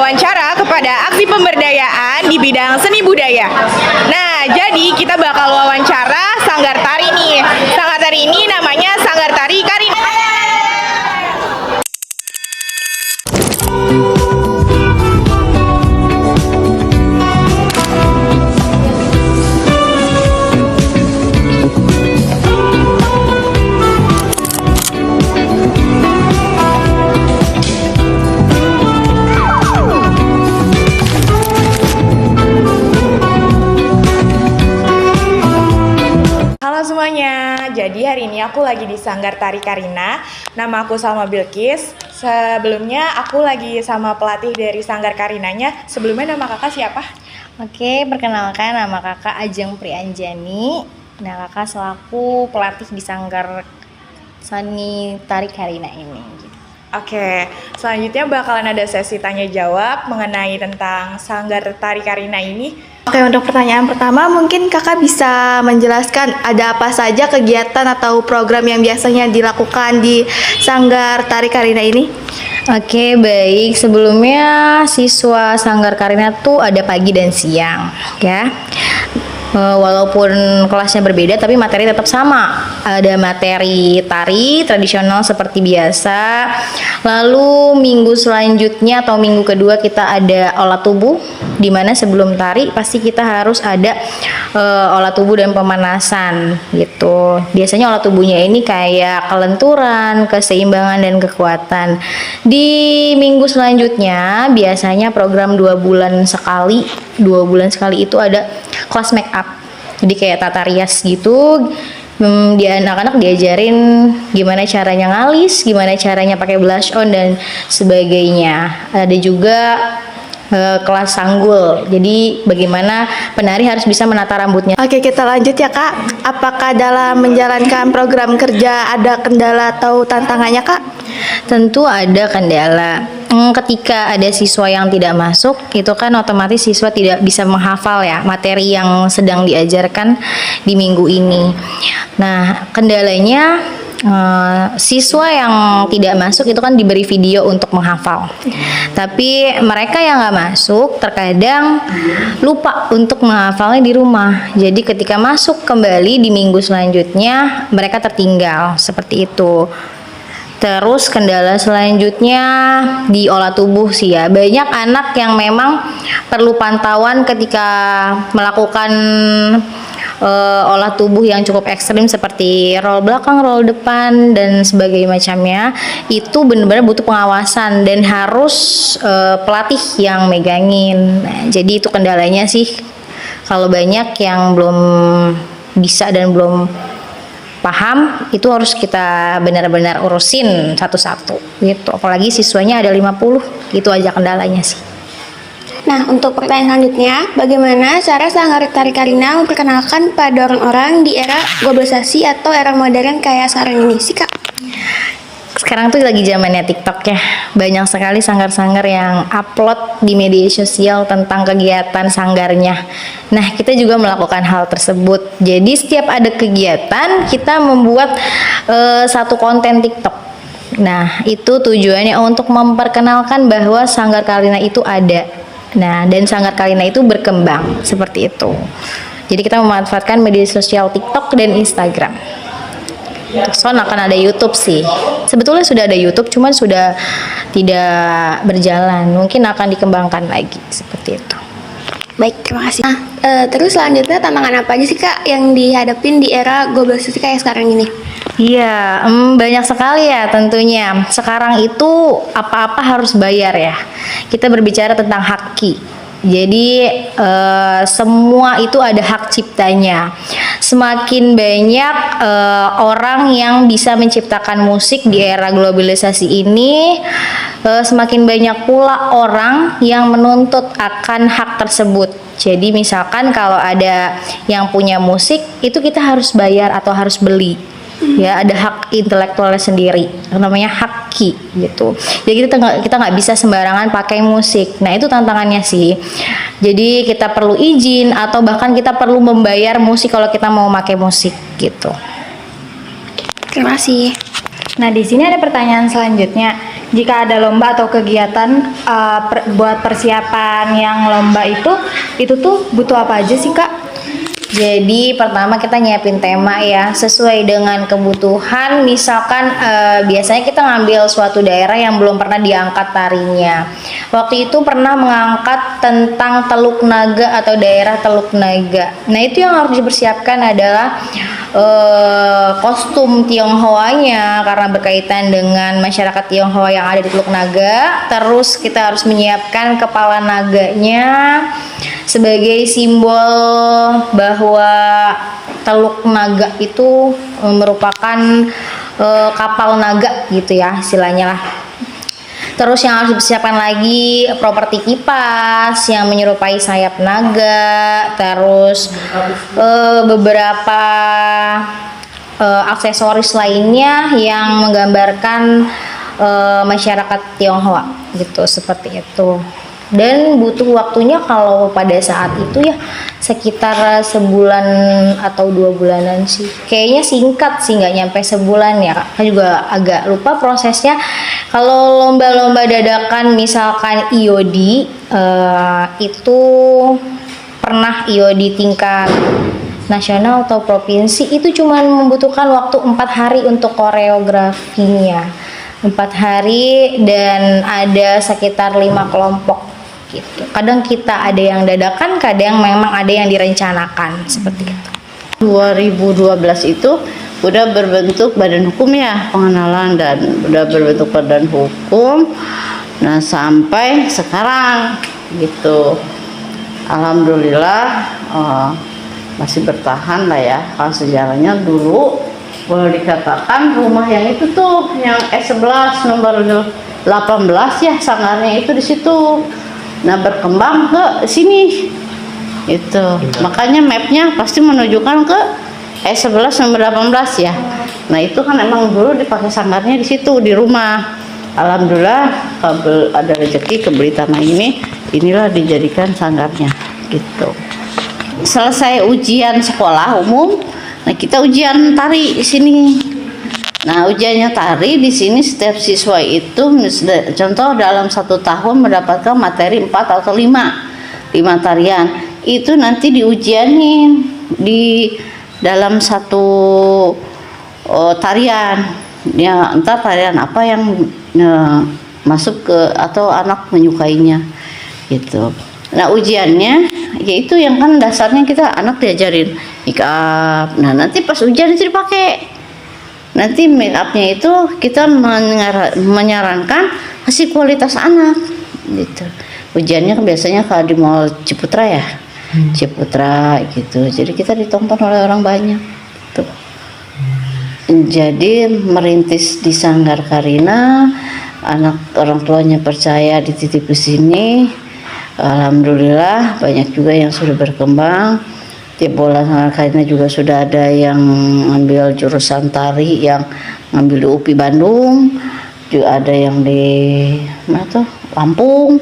wawancara kepada aksi pemberdayaan di bidang seni budaya. Nah, jadi kita bakal wawancara Sanggar Tari nih. Sanggar Tari ini namanya Sanggar Tari Karina. Halo semuanya, jadi hari ini aku lagi di Sanggar Tari Karina. Nama aku Salma Bilkis. Sebelumnya aku lagi sama pelatih dari Sanggar Karinanya. Sebelumnya nama kakak siapa? Oke, perkenalkan nama kakak Ajeng Prianjani. Nah, kakak selaku pelatih di Sanggar Seni Tari Karina ini. Oke, selanjutnya bakalan ada sesi tanya jawab mengenai tentang Sanggar Tari Karina ini. Oke, untuk pertanyaan pertama mungkin kakak bisa menjelaskan ada apa saja kegiatan atau program yang biasanya dilakukan di Sanggar Tari Karina ini? Oke, baik. Sebelumnya siswa Sanggar Karina tuh ada pagi dan siang, ya. Walaupun kelasnya berbeda tapi materi tetap sama. Ada materi tari tradisional seperti biasa. Lalu minggu selanjutnya atau minggu kedua kita ada olah tubuh, di mana sebelum tari pasti kita harus ada olah tubuh dan pemanasan gitu. Biasanya olah tubuhnya ini kayak kelenturan, keseimbangan dan kekuatan. Di minggu selanjutnya biasanya program 2 bulan sekali. 2 bulan sekali itu ada kelas make up. Jadi kayak tata rias gitu. Dia anak-anak diajarin gimana caranya ngalis, gimana caranya pakai blush on dan sebagainya. Ada juga kelas sanggul. Jadi bagaimana penari harus bisa menata rambutnya. Oke, kita lanjut ya kak. Apakah dalam menjalankan program kerja ada kendala atau tantangannya kak? Tentu ada kendala. Ketika ada siswa yang tidak masuk, itu kan otomatis siswa tidak bisa menghafal ya materi yang sedang diajarkan di minggu ini. Nah, kendalanya siswa yang tidak masuk itu kan diberi video untuk menghafal. Tapi mereka yang nggak masuk terkadang lupa untuk menghafalnya di rumah. Jadi ketika masuk kembali di minggu selanjutnya mereka tertinggal seperti itu. Terus kendala selanjutnya di olah tubuh sih ya. Banyak anak yang memang perlu pantauan ketika melakukan olah tubuh yang cukup ekstrim seperti roll belakang, roll depan dan sebagainya macamnya. Itu benar-benar butuh pengawasan dan harus pelatih yang megangin. Nah, jadi itu kendalanya sih. Kalau banyak yang belum bisa dan belum paham, itu harus kita benar-benar urusin satu-satu gitu. Apalagi siswanya ada 50, itu aja kendalanya sih. Nah, untuk pertanyaan selanjutnya, bagaimana cara Sanggar Tari Karina memperkenalkan pada orang-orang di era globalisasi atau era modern kayak sekarang ini sih kak? Sekarang tuh lagi zamannya TikTok ya. Banyak sekali sanggar-sanggar yang upload di media sosial tentang kegiatan sanggarnya. Nah, kita juga melakukan hal tersebut. Jadi setiap ada kegiatan, kita membuat satu konten TikTok. Nah, itu tujuannya untuk memperkenalkan bahwa Sanggar Karina itu ada. Nah, dan Sanggar Karina itu berkembang seperti itu. Jadi kita memanfaatkan media sosial TikTok dan Instagram. Soon akan ada YouTube sih. Sebetulnya sudah ada YouTube, cuman sudah tidak berjalan. Mungkin akan dikembangkan lagi seperti itu. Baik, terima kasih. Nah, terus selanjutnya tantangan apa aja sih kak yang dihadapin di era globalisasi kayak sekarang ini? Iya, banyak sekali ya tentunya. Sekarang itu apa-apa harus bayar ya. Kita berbicara tentang haki. Jadi semua itu ada hak ciptanya. Semakin banyak orang yang bisa menciptakan musik di era globalisasi ini, semakin banyak pula orang yang menuntut akan hak tersebut. Jadi misalkan kalau ada yang punya musik, itu kita harus bayar atau harus beli. Ya, ada hak intelektualnya sendiri, namanya haki gitu. Jadi kita nggak bisa sembarangan pakai musik. Nah, itu tantangannya sih. Jadi kita perlu izin atau bahkan kita perlu membayar musik kalau kita mau pakai musik gitu. Terima kasih. Nah, di sini ada pertanyaan selanjutnya. jika ada lomba atau kegiatan buat persiapan yang lomba itu tuh butuh apa aja sih Kak? Jadi pertama kita nyiapin tema ya sesuai dengan kebutuhan. Misalkan biasanya kita ngambil suatu daerah yang belum pernah diangkat tarinya. Waktu itu pernah mengangkat tentang Teluk Naga atau daerah Teluk Naga. Nah itu yang harus dipersiapkan adalah kostum Tionghoanya karena berkaitan dengan masyarakat Tionghoa yang ada di Teluk Naga. Terus kita harus menyiapkan kepala naganya sebagai simbol bahwa Teluk Naga itu merupakan kapal naga gitu ya istilahnya lah. Terus yang harus dipersiapkan lagi properti kipas yang menyerupai sayap naga, terus beberapa aksesoris lainnya yang menggambarkan masyarakat Tionghoa gitu, seperti itu. Dan butuh waktunya kalau pada saat itu ya sekitar sebulan atau 2 bulanan sih. Kayaknya singkat sih, nggak nyampe sebulan ya. Kak juga agak lupa prosesnya. Kalau lomba-lomba dadakan misalkan IOD itu pernah IOD tingkat nasional atau provinsi itu cuma membutuhkan waktu 4 hari untuk koreografinya. 4 hari dan ada sekitar 5 kelompok gitu. Kadang kita ada yang dadakan, kadang memang ada yang direncanakan seperti itu. 2012 itu udah berbentuk badan hukum ya, pengenalan dan udah berbentuk badan hukum. Nah sampai sekarang gitu, alhamdulillah masih bertahan lah ya. Kalau sejarahnya dulu boleh dikatakan rumah yang itu tuh yang S11 nomor 18 ya, sanggarnya itu di situ. Nah berkembang ke sini itu, makanya mapnya pasti menunjukkan ke S11 nomor 18 ya. Nah itu kan emang dulu dipakai sanggarnya di situ di rumah. Alhamdulillah kalau ada rezeki kebeli tanah ini, inilah dijadikan sanggarnya gitu. Selesai ujian sekolah umum, nah kita ujian tari di sini. Nah ujiannya tari di sini setiap siswa itu contoh dalam 1 tahun mendapatkan materi 4 atau 5 tarian. Itu nanti diujianin di dalam satu tarian ya, entah tarian apa yang masuk ke atau anak menyukainya gitu. Nah ujiannya yaitu yang kan dasarnya kita anak diajarin make up. Nah nanti pas ujian itu dipakai. Nanti make upnya itu kita menyarankan hasil kualitas anak gitu. Ujiannya kan biasanya kalau di Mall Ciputra ya, Ciputra gitu. Jadi kita ditonton oleh orang banyak gitu. Jadi merintis di Sanggar Karina, anak orang tuanya percaya dititip ke sini. Alhamdulillah banyak juga yang sudah berkembang. Di bola Sanggar Karina juga sudah ada yang ngambil jurusan tari, yang ngambil di UPI Bandung, juga ada yang di mana tuh Lampung.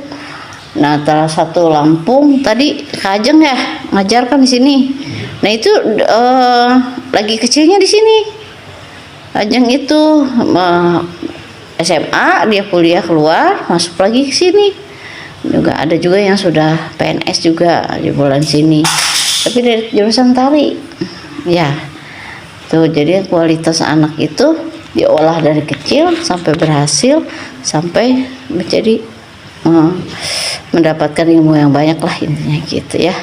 Nah salah satu Lampung tadi Kajeng ya ngajarkan di sini. Nah itu lagi kecilnya di sini. Kajeng itu SMA dia kuliah keluar masuk lagi ke sini. Juga ada juga yang sudah PNS juga di bulan sini. Tapi dari jurusan tari ya tuh, jadi kualitas anak itu diolah dari kecil sampai berhasil sampai menjadi mendapatkan ilmu yang banyak lah intinya gitu ya.